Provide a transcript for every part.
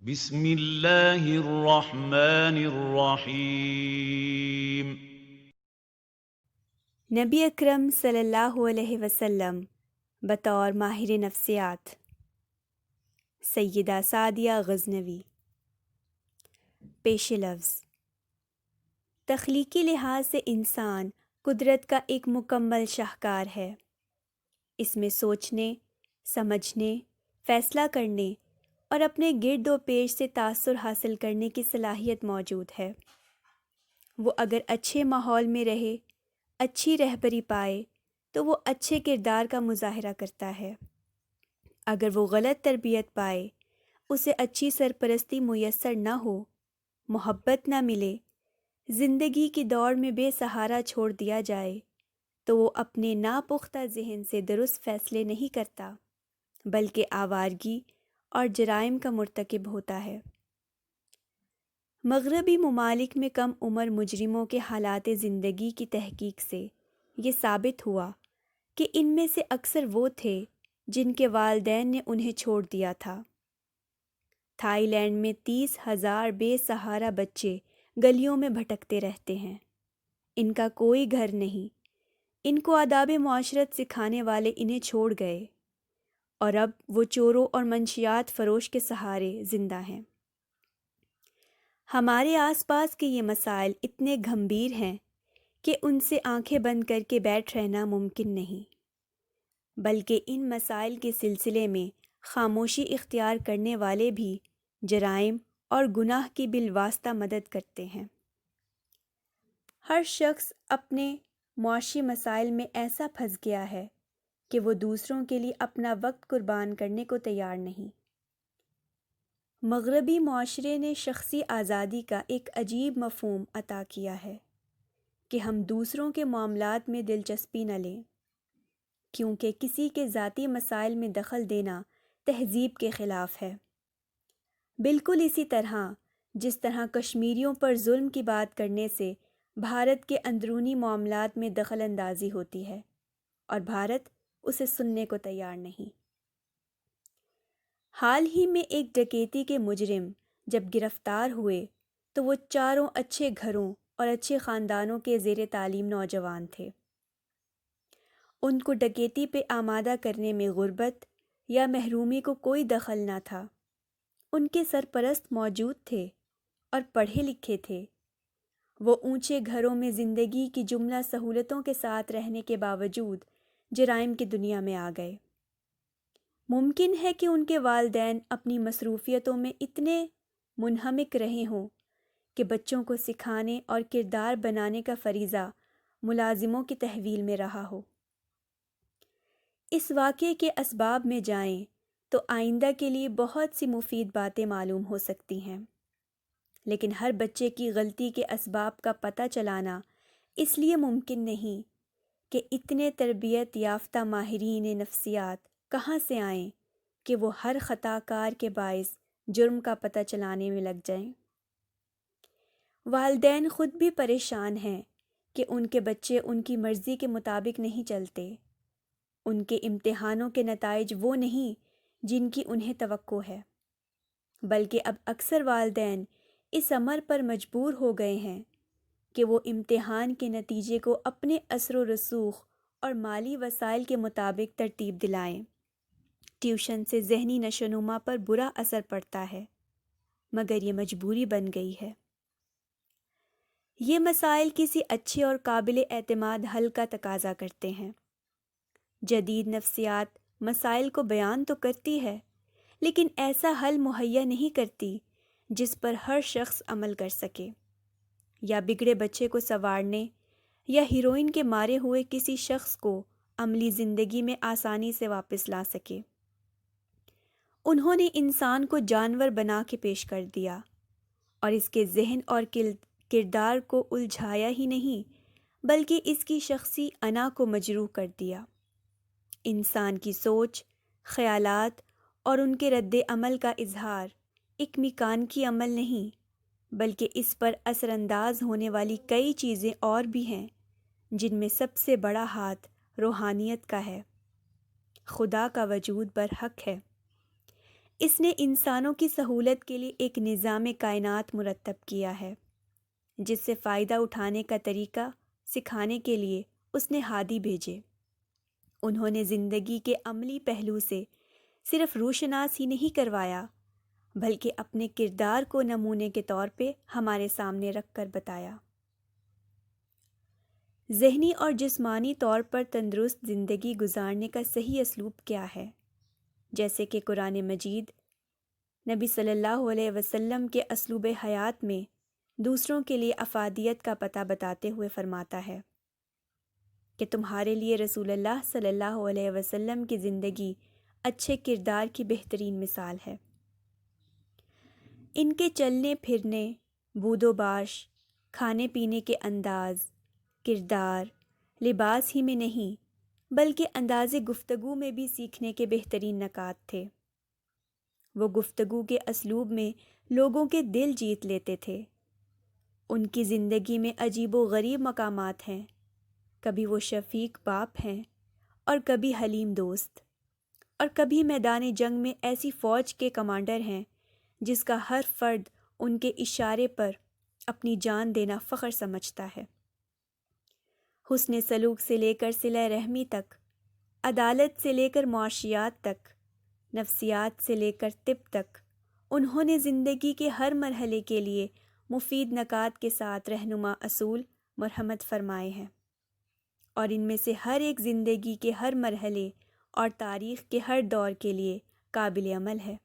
بسم اللہ الرحمن الرحیم۔ نبی اکرم صلی اللہ علیہ وسلم بطور ماہر نفسیات سیدہ سعدیہ غزنوی۔ پیش لفظ: تخلیقی لحاظ سے انسان قدرت کا ایک مکمل شاہکار ہے۔ اس میں سوچنے، سمجھنے، فیصلہ کرنے اور اپنے گرد و پیش سے تاثر حاصل کرنے کی صلاحیت موجود ہے۔ وہ اگر اچھے ماحول میں رہے، اچھی رہبری پائے تو وہ اچھے کردار کا مظاہرہ کرتا ہے۔ اگر وہ غلط تربیت پائے، اسے اچھی سرپرستی میسر نہ ہو، محبت نہ ملے، زندگی کی دوڑ میں بے سہارا چھوڑ دیا جائے تو وہ اپنے ناپختہ ذہن سے درست فیصلے نہیں کرتا بلکہ آوارگی اور جرائم کا مرتکب ہوتا ہے۔ مغربی ممالک میں کم عمر مجرموں کے حالات زندگی کی تحقیق سے یہ ثابت ہوا کہ ان میں سے اکثر وہ تھے جن کے والدین نے انہیں چھوڑ دیا تھا۔ تھائی لینڈ میں 30,000 بے سہارا بچے گلیوں میں بھٹکتے رہتے ہیں۔ ان کا کوئی گھر نہیں، ان کو آداب معاشرت سکھانے والے انہیں چھوڑ گئے اور اب وہ چوروں اور منشیات فروش کے سہارے زندہ ہیں۔ ہمارے آس پاس کے یہ مسائل اتنے گھمبیر ہیں کہ ان سے آنکھیں بند کر کے بیٹھ رہنا ممکن نہیں، بلکہ ان مسائل کے سلسلے میں خاموشی اختیار کرنے والے بھی جرائم اور گناہ کی بالواسطہ مدد کرتے ہیں۔ ہر شخص اپنے معاشی مسائل میں ایسا پھنس گیا ہے کہ وہ دوسروں کے لیے اپنا وقت قربان کرنے کو تیار نہیں۔ مغربی معاشرے نے شخصی آزادی کا ایک عجیب مفہوم عطا کیا ہے کہ ہم دوسروں کے معاملات میں دلچسپی نہ لیں، کیونکہ کسی کے ذاتی مسائل میں دخل دینا تہذیب کے خلاف ہے۔ بالکل اسی طرح جس طرح کشمیریوں پر ظلم کی بات کرنے سے بھارت کے اندرونی معاملات میں دخل اندازی ہوتی ہے اور بھارت اسے سننے کو تیار نہیں۔ حال ہی میں ایک ڈکیتی کے مجرم جب گرفتار ہوئے تو وہ چاروں اچھے گھروں اور اچھے خاندانوں کے زیر تعلیم نوجوان تھے۔ ان کو ڈکیتی پہ آمادہ کرنے میں غربت یا محرومی کو کوئی دخل نہ تھا۔ ان کے سرپرست موجود تھے اور پڑھے لکھے تھے۔ وہ اونچے گھروں میں زندگی کی جملہ سہولتوں کے ساتھ رہنے کے باوجود جرائم کی دنیا میں آ گئے۔ ممکن ہے کہ ان کے والدین اپنی مصروفیتوں میں اتنے منہمک رہے ہوں کہ بچوں کو سکھانے اور کردار بنانے کا فریضہ ملازموں کی تحویل میں رہا ہو۔ اس واقعے کے اسباب میں جائیں تو آئندہ کے لیے بہت سی مفید باتیں معلوم ہو سکتی ہیں، لیکن ہر بچے کی غلطی کے اسباب کا پتہ چلانا اس لیے ممکن نہیں کہ اتنے تربیت یافتہ ماہرین نفسیات کہاں سے آئیں کہ وہ ہر خطا کار کے باعث جرم کا پتہ چلانے میں لگ جائیں۔ والدین خود بھی پریشان ہیں کہ ان کے بچے ان کی مرضی کے مطابق نہیں چلتے۔ ان کے امتحانوں کے نتائج وہ نہیں جن کی انہیں توقع ہے، بلکہ اب اکثر والدین اس امر پر مجبور ہو گئے ہیں کہ وہ امتحان کے نتیجے کو اپنے اثر و رسوخ اور مالی وسائل کے مطابق ترتیب دلائیں۔ ٹیوشن سے ذہنی نشوونما پر برا اثر پڑتا ہے، مگر یہ مجبوری بن گئی ہے۔ یہ مسائل کسی اچھے اور قابل اعتماد حل کا تقاضا کرتے ہیں۔ جدید نفسیات مسائل کو بیان تو کرتی ہے، لیکن ایسا حل مہیا نہیں کرتی جس پر ہر شخص عمل کر سکے، یا بگڑے بچے کو سنوارنے یا ہیروئن کے مارے ہوئے کسی شخص کو عملی زندگی میں آسانی سے واپس لا سکے۔ انہوں نے انسان کو جانور بنا کے پیش کر دیا اور اس کے ذہن اور کردار کو الجھایا ہی نہیں بلکہ اس کی شخصی انا کو مجروح کر دیا۔ انسان کی سوچ، خیالات اور ان کے رد عمل کا اظہار ایک میکانیکی عمل نہیں، بلکہ اس پر اثر انداز ہونے والی کئی چیزیں اور بھی ہیں، جن میں سب سے بڑا ہاتھ روحانیت کا ہے۔ خدا کا وجود برحق ہے۔ اس نے انسانوں کی سہولت کے لیے ایک نظام کائنات مرتب کیا ہے، جس سے فائدہ اٹھانے کا طریقہ سکھانے کے لیے اس نے ہادی بھیجے۔ انہوں نے زندگی کے عملی پہلو سے صرف روشناس ہی نہیں کروایا، بلکہ اپنے کردار کو نمونے کے طور پہ ہمارے سامنے رکھ کر بتایا۔ ذہنی اور جسمانی طور پر تندرست زندگی گزارنے کا صحیح اسلوب کیا ہے؟ جیسے کہ قرآن مجید نبی صلی اللہ علیہ وسلم کے اسلوب حیات میں دوسروں کے لیے افادیت کا پتہ بتاتے ہوئے فرماتا ہے کہ تمہارے لیے رسول اللہ صلی اللہ علیہ وسلم کی زندگی اچھے کردار کی بہترین مثال ہے۔ ان کے چلنے پھرنے، بود و باش، کھانے پینے کے انداز، کردار، لباس ہی میں نہیں بلکہ انداز گفتگو میں بھی سیکھنے کے بہترین نکات تھے۔ وہ گفتگو کے اسلوب میں لوگوں کے دل جیت لیتے تھے۔ ان کی زندگی میں عجیب و غریب مقامات ہیں، کبھی وہ شفیق باپ ہیں اور کبھی حلیم دوست، اور کبھی میدان جنگ میں ایسی فوج کے کمانڈر ہیں جس کا ہر فرد ان کے اشارے پر اپنی جان دینا فخر سمجھتا ہے۔ حسن سلوک سے لے کر صلہ رحمی تک، عدالت سے لے کر معاشیات تک، نفسیات سے لے کر طب تک، انہوں نے زندگی کے ہر مرحلے کے لیے مفید نکات کے ساتھ رہنما اصول مرحمت فرمائے ہیں، اور ان میں سے ہر ایک زندگی کے ہر مرحلے اور تاریخ کے ہر دور کے لیے قابل عمل ہے۔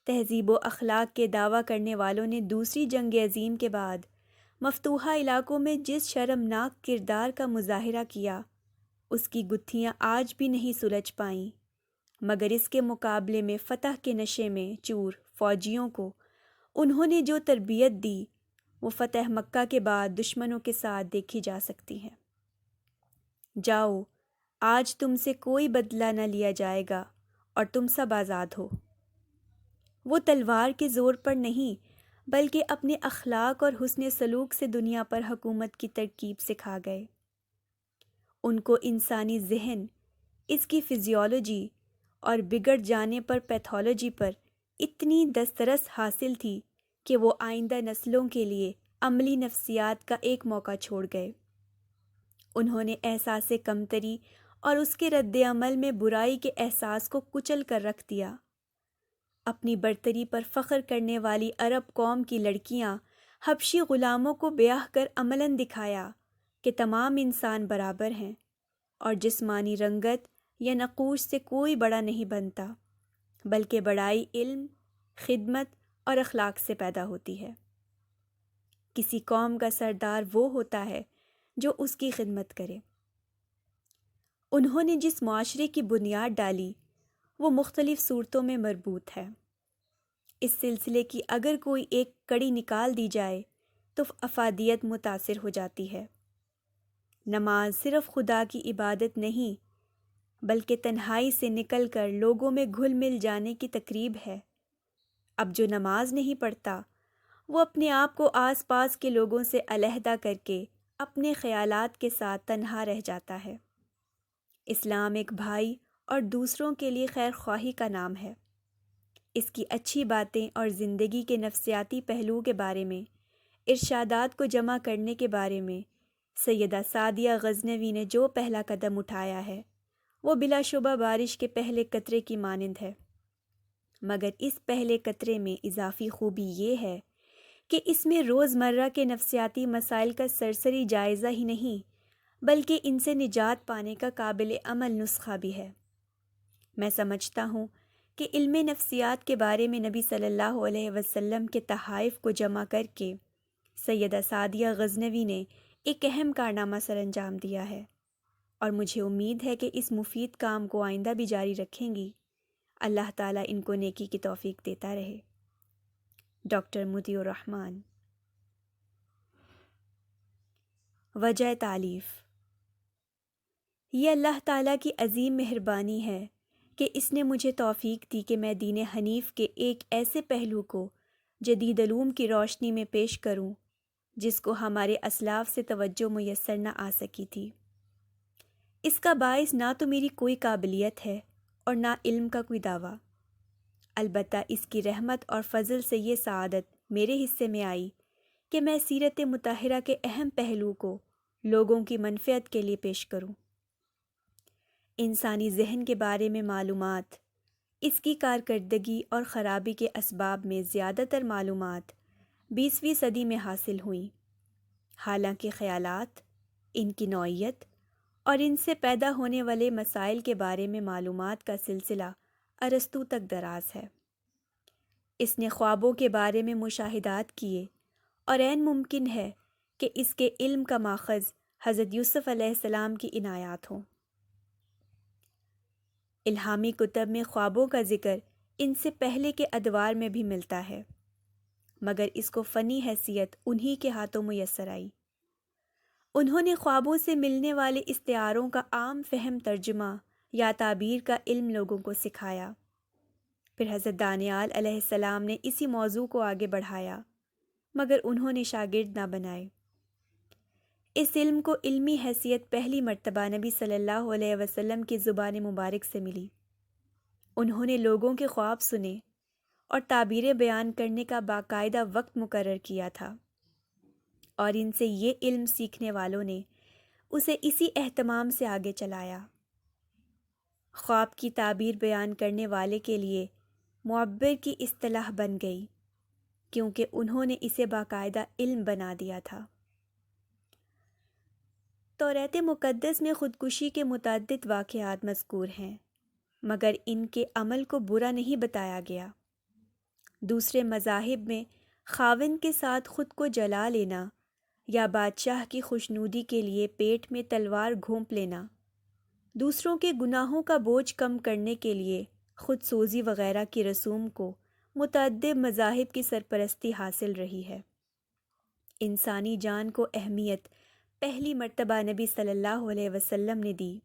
تہذیب و اخلاق کے دعویٰ کرنے والوں نے دوسری جنگ عظیم کے بعد مفتوحہ علاقوں میں جس شرمناک کردار کا مظاہرہ کیا، اس کی گتھیاں آج بھی نہیں سلجھ پائیں، مگر اس کے مقابلے میں فتح کے نشے میں چور فوجیوں کو انہوں نے جو تربیت دی، وہ فتح مکہ کے بعد دشمنوں کے ساتھ دیکھی جا سکتی ہے۔ جاؤ، آج تم سے کوئی بدلہ نہ لیا جائے گا اور تم سب آزاد ہو۔ وہ تلوار کے زور پر نہیں بلکہ اپنے اخلاق اور حسن سلوک سے دنیا پر حکومت کی ترکیب سکھا گئے۔ ان کو انسانی ذہن، اس کی فزیولوجی اور بگڑ جانے پر پیتھولوجی پر اتنی دسترس حاصل تھی کہ وہ آئندہ نسلوں کے لیے عملی نفسیات کا ایک موقع چھوڑ گئے۔ انہوں نے احساس کمتری اور اس کے رد عمل میں برائی کے احساس کو کچل کر رکھ دیا۔ اپنی برتری پر فخر کرنے والی عرب قوم کی لڑکیاں حبشی غلاموں کو بیاہ کر عملاً دکھایا کہ تمام انسان برابر ہیں اور جسمانی رنگت یا نقوش سے کوئی بڑا نہیں بنتا، بلکہ بڑائی علم، خدمت اور اخلاق سے پیدا ہوتی ہے۔ کسی قوم کا سردار وہ ہوتا ہے جو اس کی خدمت کرے۔ انہوں نے جس معاشرے کی بنیاد ڈالی وہ مختلف صورتوں میں مربوط ہے۔ اس سلسلے کی اگر کوئی ایک کڑی نکال دی جائے تو افادیت متاثر ہو جاتی ہے۔ نماز صرف خدا کی عبادت نہیں بلکہ تنہائی سے نکل کر لوگوں میں گھل مل جانے کی تقریب ہے۔ اب جو نماز نہیں پڑھتا وہ اپنے آپ کو آس پاس کے لوگوں سے علیحدہ کر کے اپنے خیالات کے ساتھ تنہا رہ جاتا ہے۔ اسلام ایک بھائی اور دوسروں کے لیے خیر خواہی کا نام ہے۔ اس کی اچھی باتیں اور زندگی کے نفسیاتی پہلو کے بارے میں ارشادات کو جمع کرنے کے بارے میں سیدہ سعدیہ غزنوی نے جو پہلا قدم اٹھایا ہے وہ بلا شبہ بارش کے پہلے قطرے کی مانند ہے، مگر اس پہلے قطرے میں اضافی خوبی یہ ہے کہ اس میں روزمرہ کے نفسیاتی مسائل کا سرسری جائزہ ہی نہیں بلکہ ان سے نجات پانے کا قابل عمل نسخہ بھی ہے۔ میں سمجھتا ہوں کہ علم نفسیات کے بارے میں نبی صلی اللہ علیہ وسلم کے تحائف کو جمع کر کے سیدہ سعدیہ غزنوی نے ایک اہم کارنامہ سر انجام دیا ہے، اور مجھے امید ہے کہ اس مفید کام کو آئندہ بھی جاری رکھیں گی۔ اللہ تعالیٰ ان کو نیکی کی توفیق دیتا رہے۔ ڈاکٹر مطیع الرحمن۔ وجہ تعلیف: یہ اللہ تعالیٰ کی عظیم مہربانی ہے کہ اس نے مجھے توفیق دی کہ میں دین حنیف کے ایک ایسے پہلو کو جدید علوم کی روشنی میں پیش کروں جس کو ہمارے اسلاف سے توجہ میسر نہ آ سکی تھی۔ اس کا باعث نہ تو میری کوئی قابلیت ہے اور نہ علم کا کوئی دعویٰ، البتہ اس کی رحمت اور فضل سے یہ سعادت میرے حصے میں آئی کہ میں سیرت مطہرہ کے اہم پہلو کو لوگوں کی منفعت کے لیے پیش کروں۔ انسانی ذہن کے بارے میں معلومات، اس کی کارکردگی اور خرابی کے اسباب میں زیادہ تر معلومات 20ویں صدی میں حاصل ہوئیں، حالانکہ خیالات، ان کی نوعیت اور ان سے پیدا ہونے والے مسائل کے بارے میں معلومات کا سلسلہ ارسطو تک دراز ہے۔ اس نے خوابوں کے بارے میں مشاہدات کیے اور عین ممکن ہے کہ اس کے علم کا ماخذ حضرت یوسف علیہ السلام کی عنایات ہوں۔ الہامی کتب میں خوابوں کا ذکر ان سے پہلے کے ادوار میں بھی ملتا ہے، مگر اس کو فنی حیثیت انہی کے ہاتھوں میسر آئی۔ انہوں نے خوابوں سے ملنے والے استعاروں کا عام فہم ترجمہ یا تعبیر کا علم لوگوں کو سکھایا۔ پھر حضرت دانیال علیہ السلام نے اسی موضوع کو آگے بڑھایا، مگر انہوں نے شاگرد نہ بنائے۔ اس علم کو علمی حیثیت پہلی مرتبہ نبی صلی اللہ علیہ وسلم کی زبان مبارک سے ملی۔ انہوں نے لوگوں کے خواب سنے اور تعبیریں بیان کرنے کا باقاعدہ وقت مقرر کیا تھا، اور ان سے یہ علم سیکھنے والوں نے اسے اسی اہتمام سے آگے چلایا۔ خواب کی تعبیر بیان کرنے والے کے لیے معبر کی اصطلاح بن گئی، کیونکہ انہوں نے اسے باقاعدہ علم بنا دیا تھا۔ توریت مقدس میں خودکشی کے متعدد واقعات مذکور ہیں، مگر ان کے عمل کو برا نہیں بتایا گیا۔ دوسرے مذاہب میں خاوند کے ساتھ خود کو جلا لینا یا بادشاہ کی خوشنودی کے لیے پیٹ میں تلوار گھونپ لینا، دوسروں کے گناہوں کا بوجھ کم کرنے کے لیے خود سوزی وغیرہ کی رسوم کو متعدد مذاہب کی سرپرستی حاصل رہی ہے۔ انسانی جان کو اہمیت پہلی مرتبہ نبی صلی اللہ علیہ وسلم نے دی،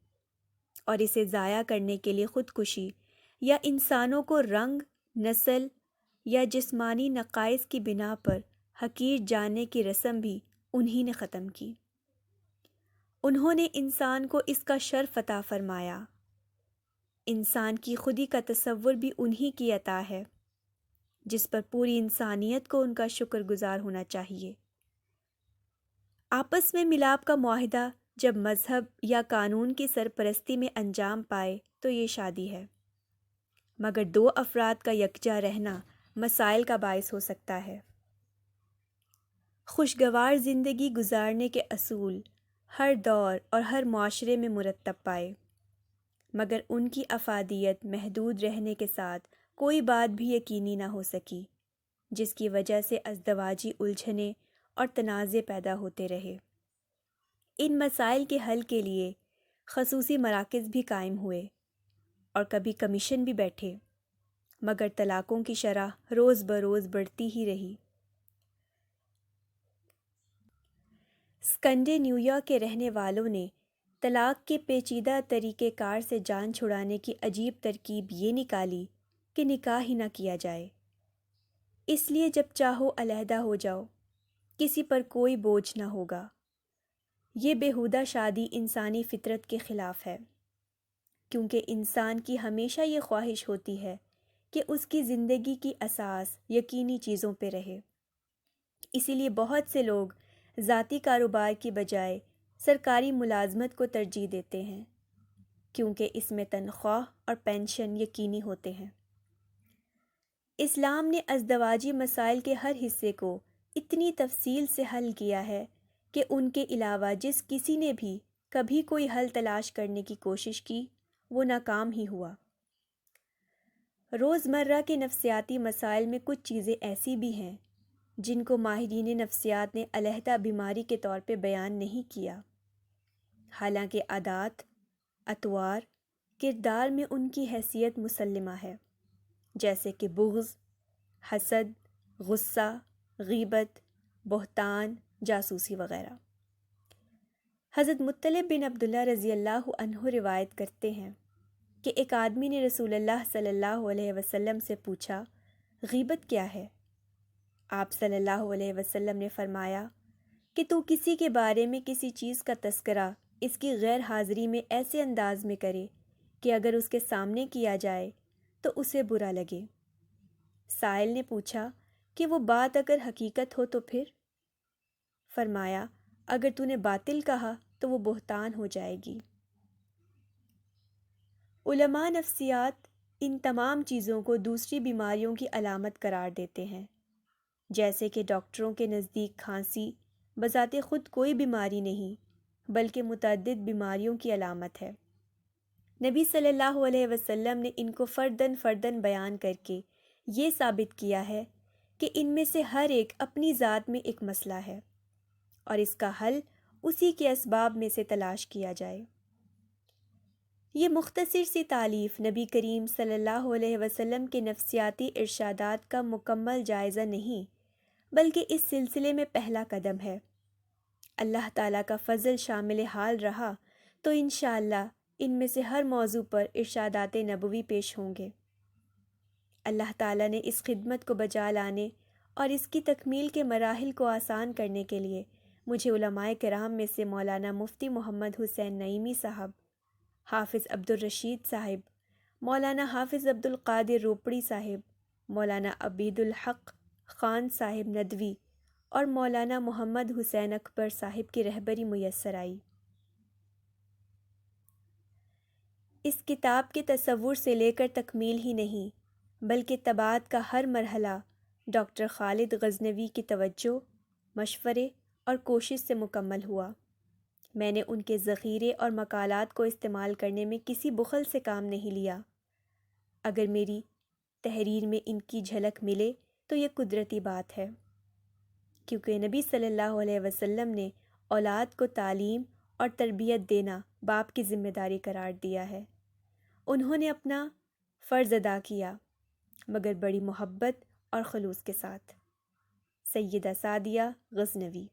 اور اسے ضائع کرنے کے لیے خودکشی یا انسانوں کو رنگ، نسل یا جسمانی نقائص کی بنا پر حقیر جاننے کی رسم بھی انہی نے ختم کی۔ انہوں نے انسان کو اس کا شرف عطا فرمایا۔ انسان کی خودی کا تصور بھی انہی کی عطا ہے، جس پر پوری انسانیت کو ان کا شکر گزار ہونا چاہیے۔ آپس میں ملاپ کا معاہدہ جب مذہب یا قانون کی سرپرستی میں انجام پائے تو یہ شادی ہے، مگر دو افراد کا یکجا رہنا مسائل کا باعث ہو سکتا ہے۔ خوشگوار زندگی گزارنے کے اصول ہر دور اور ہر معاشرے میں مرتب پائے، مگر ان کی افادیت محدود رہنے کے ساتھ کوئی بات بھی یقینی نہ ہو سکی، جس کی وجہ سے ازدواجی الجھنیں اور تنازع پیدا ہوتے رہے۔ ان مسائل کے حل کے لیے خصوصی مراکز بھی قائم ہوئے اور کبھی کمیشن بھی بیٹھے، مگر طلاقوں کی شرح روز بروز بڑھتی ہی رہی۔ اسکنڈینیویا کے رہنے والوں نے طلاق کے پیچیدہ طریقہ کار سے جان چھڑانے کی عجیب ترکیب یہ نکالی کہ نکاح ہی نہ کیا جائے، اس لیے جب چاہو علیحدہ ہو جاؤ، کسی پر کوئی بوجھ نہ ہوگا۔ یہ بیہودہ شادی انسانی فطرت کے خلاف ہے، کیونکہ انسان کی ہمیشہ یہ خواہش ہوتی ہے کہ اس کی زندگی کی اساس یقینی چیزوں پہ رہے۔ اسی لیے بہت سے لوگ ذاتی کاروبار کی بجائے سرکاری ملازمت کو ترجیح دیتے ہیں، کیونکہ اس میں تنخواہ اور پینشن یقینی ہوتے ہیں۔ اسلام نے ازدواجی مسائل کے ہر حصے کو اتنی تفصیل سے حل کیا ہے کہ ان کے علاوہ جس کسی نے بھی کبھی کوئی حل تلاش کرنے کی کوشش کی وہ ناکام ہی ہوا۔ روزمرہ کے نفسیاتی مسائل میں کچھ چیزیں ایسی بھی ہیں جن کو ماہرین نفسیات نے علیحدہ بیماری کے طور پہ بیان نہیں کیا، حالانکہ عادات، اطوار، کردار میں ان کی حیثیت مسلمہ ہے، جیسے کہ بغض، حسد، غصہ، غیبت، بہتان، جاسوسی وغیرہ۔ حضرت مطلب بن عبداللہ رضی اللہ عنہ روایت کرتے ہیں کہ ایک آدمی نے رسول اللہ صلی اللہ علیہ وسلم سے پوچھا، غیبت کیا ہے؟ آپ صلی اللہ علیہ وسلم نے فرمایا کہ تو کسی کے بارے میں کسی چیز کا تذکرہ اس کی غیر حاضری میں ایسے انداز میں کرے کہ اگر اس کے سامنے کیا جائے تو اسے برا لگے۔ سائل نے پوچھا کہ وہ بات اگر حقیقت ہو تو پھر؟ فرمایا اگر تو نے باطل کہا تو وہ بہتان ہو جائے گی۔ علماء نفسیات ان تمام چیزوں کو دوسری بیماریوں کی علامت قرار دیتے ہیں، جیسے کہ ڈاکٹروں کے نزدیک کھانسی بذات خود کوئی بیماری نہیں بلکہ متعدد بیماریوں کی علامت ہے۔ نبی صلی اللہ علیہ وسلم نے ان کو فرداً فرداً بیان کر کے یہ ثابت کیا ہے کہ ان میں سے ہر ایک اپنی ذات میں ایک مسئلہ ہے اور اس کا حل اسی کے اسباب میں سے تلاش کیا جائے۔ یہ مختصر سی تعلیف نبی کریم صلی اللہ علیہ وسلم کے نفسیاتی ارشادات کا مکمل جائزہ نہیں بلکہ اس سلسلے میں پہلا قدم ہے۔ اللہ تعالیٰ کا فضل شامل حال رہا تو انشاءاللہ ان میں سے ہر موضوع پر ارشادات نبوی پیش ہوں گے۔ اللہ تعالیٰ نے اس خدمت کو بجا لانے اور اس کی تکمیل کے مراحل کو آسان کرنے کے لیے مجھے علماء کرام میں سے مولانا مفتی محمد حسین نعیمی صاحب، حافظ عبدالرشید صاحب، مولانا حافظ عبدالقادر روپڑی صاحب، مولانا عبید الحق خان صاحب ندوی اور مولانا محمد حسین اکبر صاحب کی رہبری میسر آئی۔ اس کتاب کے تصور سے لے کر تکمیل ہی نہیں بلکہ طباعت کا ہر مرحلہ ڈاکٹر خالد غزنوی کی توجہ، مشورے اور کوشش سے مکمل ہوا۔ میں نے ان کے ذخیرے اور مقالات کو استعمال کرنے میں کسی بخل سے کام نہیں لیا۔ اگر میری تحریر میں ان کی جھلک ملے تو یہ قدرتی بات ہے، کیونکہ نبی صلی اللہ علیہ وسلم نے اولاد کو تعلیم اور تربیت دینا باپ کی ذمہ داری قرار دیا ہے۔ انہوں نے اپنا فرض ادا کیا مگر بڑی محبت اور خلوص کے ساتھ۔ سیدہ سعدیہ غزنوی۔